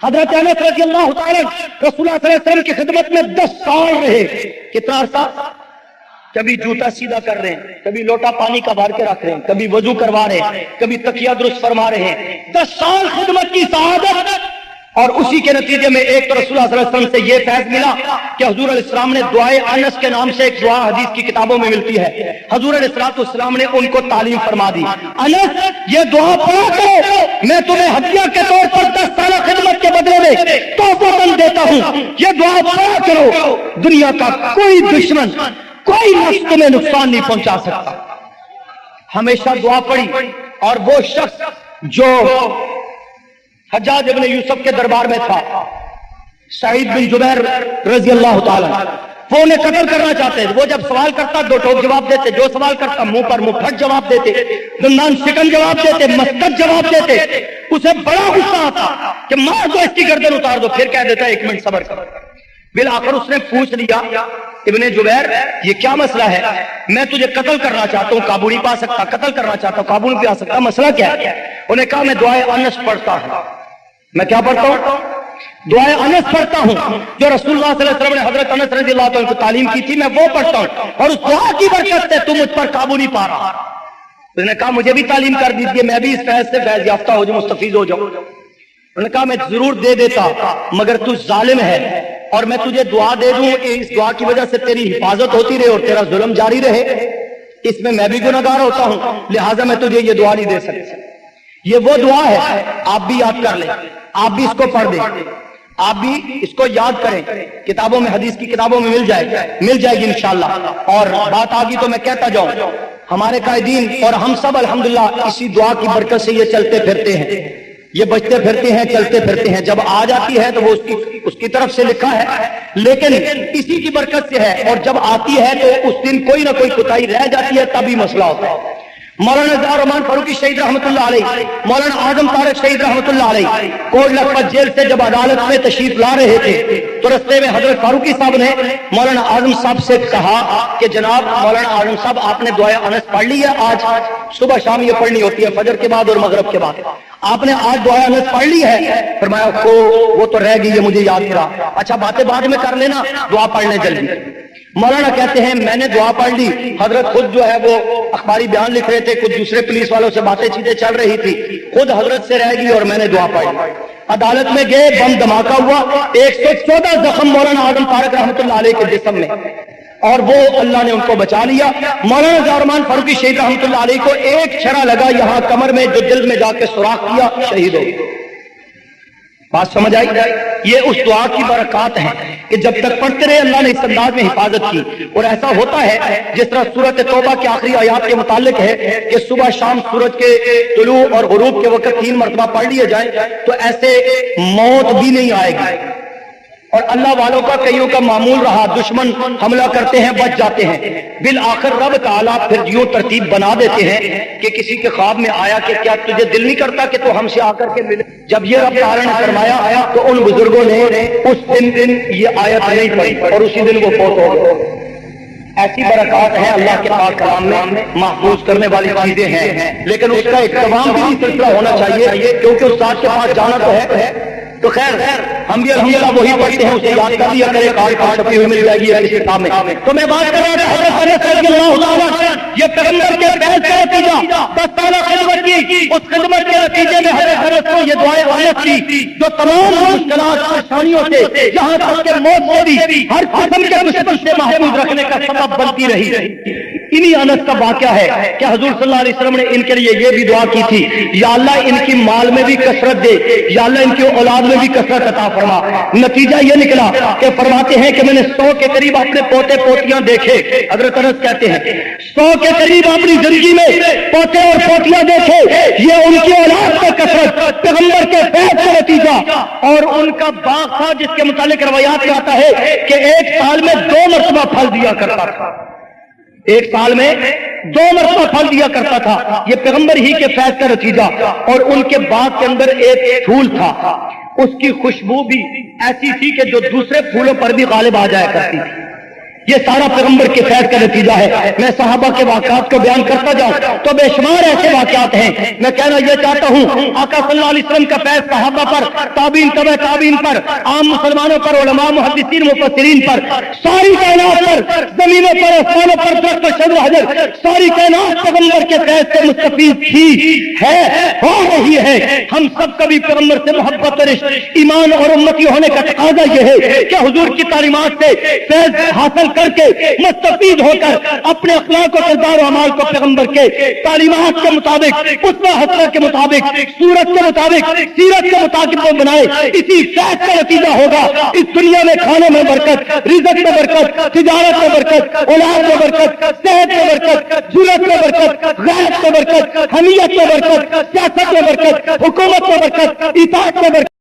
حضرت انس رضی اللہ تعالی رسول اللہ صلی اللہ علیہ وسلم کی خدمت میں 10 سال رہے. کتنا عرصہ؟ کبھی جوتا سیدھا کر رہے ہیں، کبھی لوٹا پانی کا بھر کے رکھ رہے ہیں، کبھی وضو کروا رہے ہیں، کبھی تکیہ درست فرما رہے ہیں. 10 سال خدمت کی سعادت. اور اسی کے نتیجے میں ایک تو رسول اللہ صلی اللہ علیہ وسلم سے یہ فیض ملا کہ حضور علیہ السلام نے دعائے انس کے نام سے ایک دعا حدیث کی کتابوں میں ملتی ہے. حضور علیہ السلام نے ان کو تعلیم فرما دی. انس یہ دعا پڑھا کرو، میں تمہیں ہدیہ کے طور پر 10 سالہ خدمت کے بدلے میں تحفہ دیتا ہوں. یہ دعا پڑھا کرو، دنیا کا کوئی دشمن کوئی نفس تمہیں نقصان نہیں پہنچا سکتا. ہمیشہ دعا پڑھی. اور وہ شخص جو حجاج ابن یوسف کے دربار میں تھا، سعید بن جبیر رضی اللہ تعالی، وہ انہیں قتل کرنا چاہتے تھے. وہ جب سوال کرتا 2 ٹوک جواب دیتے، جو سوال کرتا منہ پر منہ پھٹ جواب دیتے، دندان شکن جواب دیتے، مسکت جواب دیتے. اسے بڑا غصہ آتا کہ مار دو اس کی گردن اتار دو. پھر کہہ دیتا 1 منٹ صبر کرو. بالآخر اس نے پوچھ لیا ابن جبیر یہ کیا مسئلہ ہے؟ میں تجھے قتل کرنا چاہتا ہوں، قابو نہیں پا سکتا. قتل کرنا چاہتا ہوں، قابو نہیں پا سکتا. مسئلہ کیا ہے؟ انہیں کہا میں دعائے انس پڑھتا ہوں. میں کیا پڑھتا ہوں؟ دعائے انس پڑھتا ہوں جو رسول اللہ صلی اللہ علیہ وسلم نے حضرت انس رضی اللہ عنہ کو تعلیم کی تھی. میں وہ پڑھتا ہوں اور اس دعا کی برکت سے تم مجھ پر قابو نہیں پا رہا. اس نے کہا مجھے بھی تعلیم کر دیجیے، میں بھی اس فیض سے فیض یافتہ ہو جاؤں، مستفیض ہو جاؤں. انہوں نے کہا میں ضرور دے دیتا مگر تو ظالم ہے اور میں تجھے دعا دے دوں کہ اس دعا کی وجہ سے تیری حفاظت ہوتی رہے اور تیرا ظلم جاری رہے، اس میں میں بھی گناہگار ہوتا ہوں، لہٰذا میں تجھے یہ دعا نہیں دے سکتا. یہ وہ دعا ہے، آپ بھی یاد کر لیں، آپ بھی اس کو پڑھ دیں، آپ بھی اس کو یاد کریں. کتابوں میں، حدیث کی کتابوں میں مل جائے گی انشاءاللہ. اور بات آگی تو میں کہتا جاؤں، ہمارے قائدین اور ہم سب الحمدللہ اسی دعا کی برکت سے یہ چلتے پھرتے ہیں، یہ بچتے پھرتے ہیں، چلتے پھرتے ہیں. جب آ جاتی ہے تو وہ اس کی طرف سے لکھا ہے، لیکن اسی کی برکت سے ہے. اور جب آتی ہے تو اس دن کوئی نہ کوئی کوتاہی رہ جاتی ہے، تبھی مسئلہ ہوتا ہے. مولانا ضیاء الرحمان فاروقی شہید رحمۃ اللہ علیہ، مولانا اعظم طارق شہید رحمۃ اللہ علیہ کوٹ لکھپت جیل سے جب عدالت میں تشریف لا رہے تھے تو رستے میں حضرت فاروقی صاحب نے مولانا اعظم صاحب سے کہا کہ جناب مولانا اعظم صاحب آپ نے دعائے انس پڑھ لی ہے؟ آج صبح شام یہ پڑھنی ہوتی ہے، فجر کے بعد اور مغرب کے بعد. آپ نے آج دعائے انس پڑھ لی ہے؟ فرمایا وہ تو رہ گئی ہے، مجھے یاد کرا. اچھا باتیں بعد میں کر لینا، دعا پڑھ لیں جلدی. مولانا کہتے ہیں میں نے دعا پڑھ لی. حضرت خود جو ہے وہ اخباری بیان لکھ رہے تھے، کچھ دوسرے پولیس والوں سے باتیں چیزیں چل رہی تھی، خود حضرت سے رہ گئی اور میں نے دعا پڑھ لی. عدالت میں گئے، بم دھماکہ ہوا، 114 زخم مولانا اعظم طارق رحمۃ اللہ علیہ کے جسم میں، اور وہ اللہ نے ان کو بچا لیا. مولانا ضیاء الرحمان فاروقی شہید رحمۃ اللہ علیہ کو ایک چھرا لگا یہاں کمر میں، جو دل میں جا کے سوراخ کیا، شہید ہو گئے. بات سمجھ آئی؟ یہ اس دعا کی برکات ہیں کہ جب تک پڑھتے رہے اللہ نے اس انداز میں حفاظت کی. اور ایسا ہوتا ہے جس طرح سورۃ توبہ کی آخری آیات کے متعلق ہے کہ صبح شام سورج کے طلوع اور غروب کے وقت 3 مرتبہ پڑھ لیے جائیں تو ایسے موت بھی نہیں آئے گی. اور اللہ والوں کا کئیوں کا معمول رہا، دشمن حملہ کرتے ہیں بچ جاتے ہیں. بالآخر رب تعالیٰ پھر یوں ترتیب بنا دیتے ہیں کہ کسی کے خواب میں آیا کہ کیا تجھے دل نہیں کرتا کہ تو ہم سے آ کر کے ملے؟ جب یہ رب تعالیٰ نے فرمایا آیا تو ان بزرگوں نے اس دن یہ آیت نہیں پڑھی اور اسی دن وہ فوت ہو گئے. ایسی برکات ہیں اللہ کے پاک کلام میں، محفوظ کرنے والی چیزیں ہیں، لیکن اس کا اہتمام بھی سلسلہ ہونا چاہیے کیونکہ استاد کے پاس جانا تو ہے. تو خیر ہم بھی الحمدللہ وہی پڑھتے ہیں، اسے یاد کر لیا کرے، کارڈ چھپی ہوئی مل جائے گی اس کتاب میں. تو میں بات کر رہا تھا حضرت انس رضی اللہ عنہ، یہ پیغمبر کے فیض کا نتیجہ، 10 سالہ خدمت کی، اس خدمت کے نتیجے میں حضرت انس کو یہ دعائے انس کی جو تمام مشکلات پریشانیوں سے جہاں تک کہ موت سے بھی ہر قسم کے دشمن سے محفوظ رکھنے کا سبب بنتی رہی. انہی انس کا واقعہ ہے کہ حضور صلی اللہ علیہ وسلم نے ان کے لیے یہ بھی دعا کی تھی، یا اللہ ان کی مال میں بھی کثرت دے، یا اللہ ان کی اولاد میں بھی کثرت عطا فرما. نتیجہ یہ نکلا کہ فرماتے ہیں کہ میں نے 100 کے قریب اپنے پوتے پوتیاں دیکھے. حضرت انس کہتے ہیں 100 کے قریب اپنی زندگی میں پوتے اور پوتیاں دیکھے. یہ ان کی اولاد میں کثرت پیغمبر کے فیض کا نتیجہ. اور ان کا باغ تھا جس کے متعلق روایات میں آتا ہے کہ ایک سال میں 2 مرتبہ پھل دیا کرتا تھا، ایک سال میں 2 مرتبہ پھل دیا کرتا تھا. یہ پیغمبر ہی کے فیض کا نتیجہ. اور ان کے باغ کے اندر ایک پھول تھا، اس کی خوشبو بھی ایسی تھی کہ جو دوسرے پھولوں پر بھی غالب آ جایا کرتی تھی. یہ سارا پیغمبر کے فیض کا نتیجہ ہے. میں صحابہ کے واقعات کو بیان کرتا جاؤں تو بے شمار ایسے واقعات ہیں. میں کہنا یہ چاہتا ہوں آقا صلی اللہ علیہ وسلم کا فیض صحابہ پر، تابعین، تبع تابعین پر، عام مسلمانوں پر، علماء، محدثین، مفسرین پر، ساری کائنات پر، زمینوں پر، آسمانوں پر، درخت و شجر و حجر، ساری کائنات پیغمبر کے فیض سے مستفید تھی، ہے، ہو رہی ہے. ہم سب کا بھی پیغمبر سے محبت اور عشق، ایمان اور امتی ہونے کا تقاضا یہ ہے کہ حضور کی تعلیمات سے فیض حاصل کر کے مستفید ہو کر اپنے اخلاق و کردار و اعمال کو پیغمبر کے تعلیمات کے مطابق، اسوہ حسنہ کے مطابق، سورت کے مطابق، سیرت کے مطابق بنائے. اسی فیض کا نتیجہ ہوگا اس دنیا میں کھانے میں برکت، رزق میں برکت، تجارت میں برکت، اولاد میں برکت، صحت میں برکت، جرت میں برکت، غیرت میں برکت، حمیت میں برکت، سیاست میں برکت، حکومت میں برکت، اطاعت میں برکت.